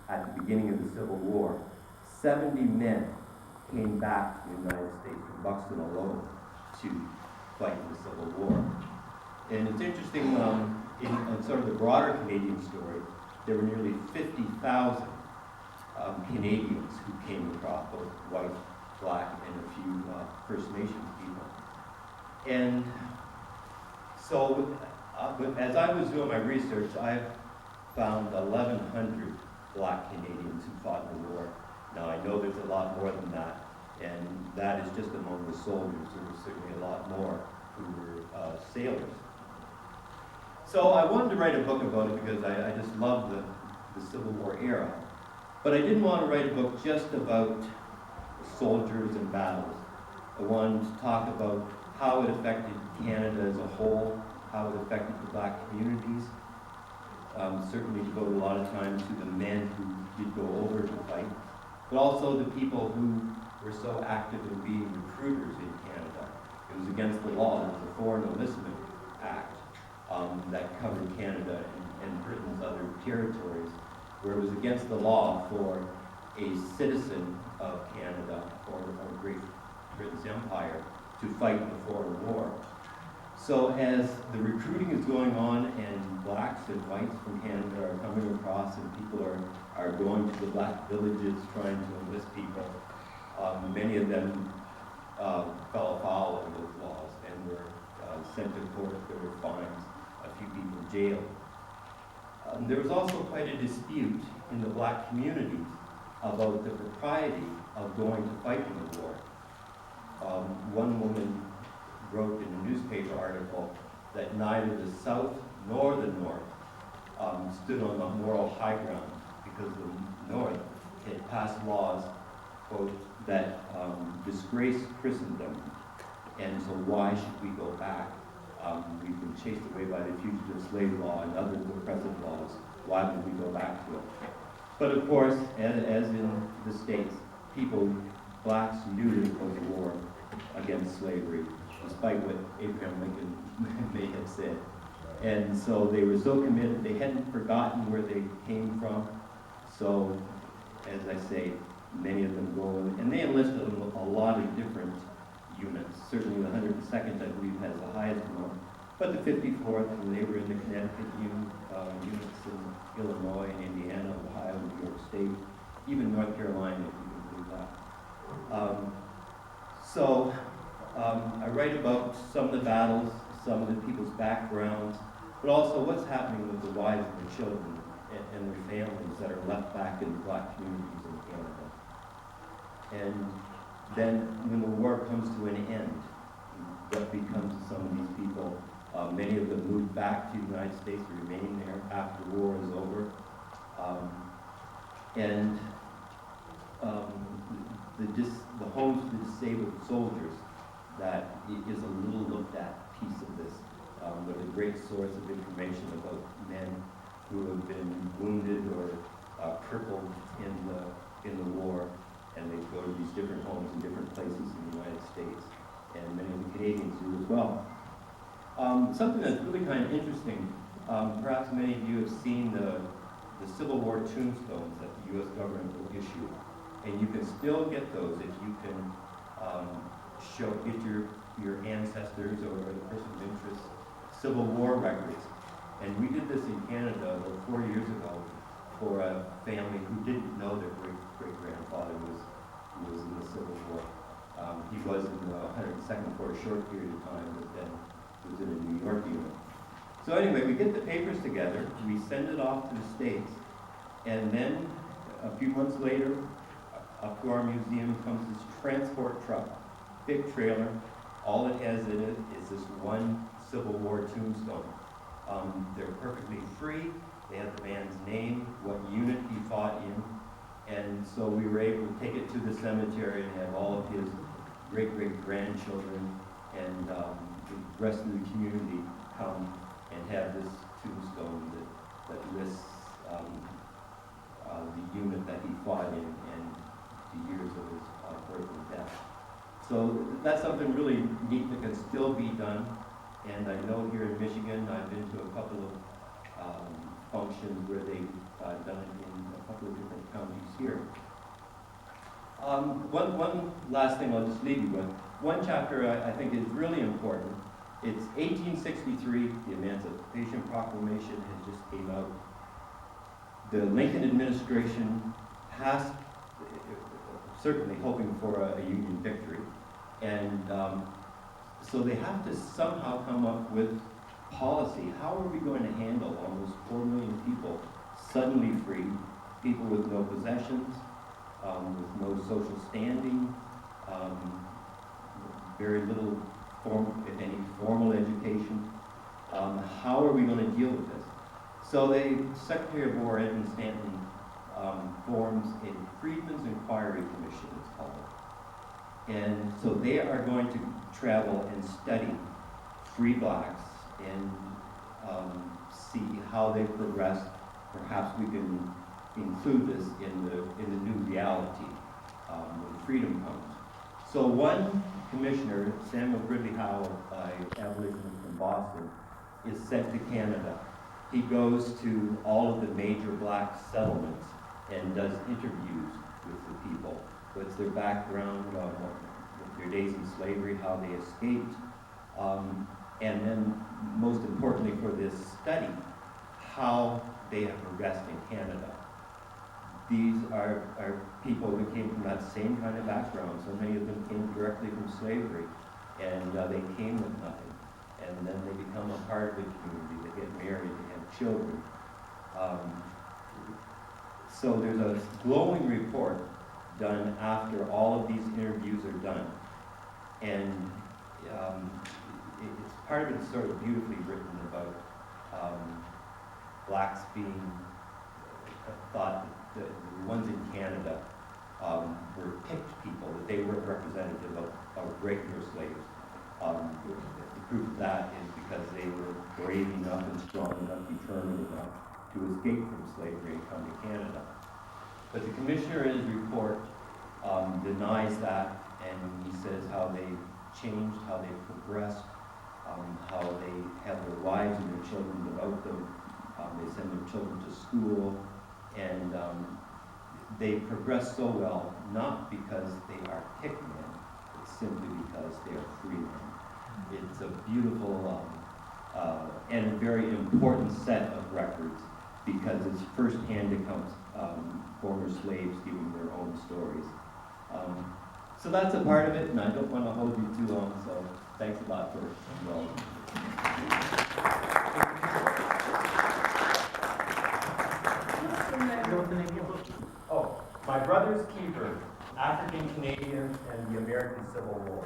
at the beginning of the Civil War, 70 men came back to the United States from Buxton alone to fight in the Civil War. And it's interesting, in sort of the broader Canadian story, there were nearly 50,000 Canadians who came across, both white, black, and a few First Nations people. And so, as I was doing my research, I found 1,100 black Canadians who fought in the war. Now, I know there's a lot more than that, and that is just among the soldiers. There were certainly a lot more who were sailors. So I wanted to write a book about it because I just love the Civil War era. But I didn't want to write a book just about soldiers and battles. I wanted to talk about how it affected Canada as a whole, how it affected the black communities. Certainly devoted a lot of time to the men who did go over to fight, but also the people who were so active in being recruiters in Canada. It was against the law. There was a Foreign Enlistment Act that covered Canada and Britain's other territories, where it was against the law for a citizen of Canada or Great Britain's Empire to fight in a foreign war. So as the recruiting is going on and blacks and whites from Canada are coming across and people are going to the black villages trying to enlist people, many of them fell afoul of those laws and were sent to court. There were fines, a few people jailed. There was also quite a dispute in the black communities about the propriety of going to fight in the war. One woman wrote in a newspaper article that neither the South nor the North stood on the moral high ground because the North had passed laws, quote, that disgraced Christendom, and so why should we go back? We've been chased away by the fugitive slave law and other oppressive laws. Why would we go back to it? But of course, as in the States, blacks knew it was a war against slavery, despite what Abraham Lincoln may have said. And so they were so committed, they hadn't forgotten where they came from. So, as I say, many of them go in, and they enlisted a lot of different units. Certainly the 102nd, I believe, has the highest amount. But the 54th, and they were in the Connecticut units in Illinois and Indiana, Ohio, New York State, even North Carolina, if you can believe that. So I write about some of the battles, some of the people's backgrounds, but also what's happening with the wives and the children and their families that are left back in the black communities in Canada. And then when the war comes to an end, what becomes of some of these people? Many of them moved back to the United States to remain there after the war is over. The homes for the disabled soldiers, that is a little looked at piece of this, but a great source of information about men who have been wounded or crippled in the war, and they go to these different homes in different places in the United States, and many of the Canadians do as well. Something that's really kind of interesting, perhaps many of you have seen the Civil War tombstones that the U.S. government will issue, and you can still get those if you can get your ancestors or the person of interest Civil War records. And we did this in Canada about 4 years ago for a family who didn't know their great-grandfather was in the Civil War. He was in the 102nd for a short period of time, but then was in a New York unit. So anyway, we get the papers together, we send it off to the States, and then a few months later, up to our museum comes this transport truck, big trailer. All it has in it is this one Civil War tombstone. They're perfectly free. They have the man's name, what unit he fought in, and so we were able to take it to the cemetery and have all of his great-great-grandchildren and the rest of the community come and have this tombstone that lists the unit that he fought in and the years of his birth and death. So that's something really neat that can still be done. And I know here in Michigan, I've been to a couple of functions where they've done it in a couple of different counties here. One last thing I'll just leave you with. One chapter I think is really important. It's 1863, the Emancipation Proclamation has just came out. The Lincoln administration passed, certainly hoping for a Union victory. And so they have to somehow come up with policy. How are we going to handle almost 4 million people suddenly free, people with no possessions, with no social standing, very little, if any, formal education? How are we going to deal with this? So the Secretary of War, Edmund Stanton, forms a Freedmen's Inquiry Commission, it's called. And so they are going to travel and study free blacks and see how they progress. Perhaps we can include this in the new reality when freedom comes. So one commissioner, Samuel Gridley Howe, abolitionist from Boston, is sent to Canada. He goes to all of the major black settlements and does interviews with the people. What's their background, their days in slavery, how they escaped, and then most importantly for this study, how they have progressed in Canada. These are people that came from that same kind of background. So many of them came directly from slavery, and they came with nothing. And then they become a part of the community. They get married, they have children. So there's a glowing report done after all of these interviews are done. And it's part of it sort of beautifully written about blacks being thought that the ones in Canada were picked people, that they weren't representative of regular slaves. The proof of that is because they were brave enough and strong enough, determined enough to escape from slavery and come to Canada. But the commissioner in his report denies that, and he says how they've changed, how they've progressed, how they have their wives and their children without them. They send their children to school, and they progress so well, not because they are picked men, but simply because they are free men. It's a beautiful and a very important set of records because it's first-hand accounts, former slaves giving their own stories. So that's a part of it, and I don't want to hold you too long, so thanks a lot for indulging. Oh, My Brother's Keeper, African Canadians and the American Civil War.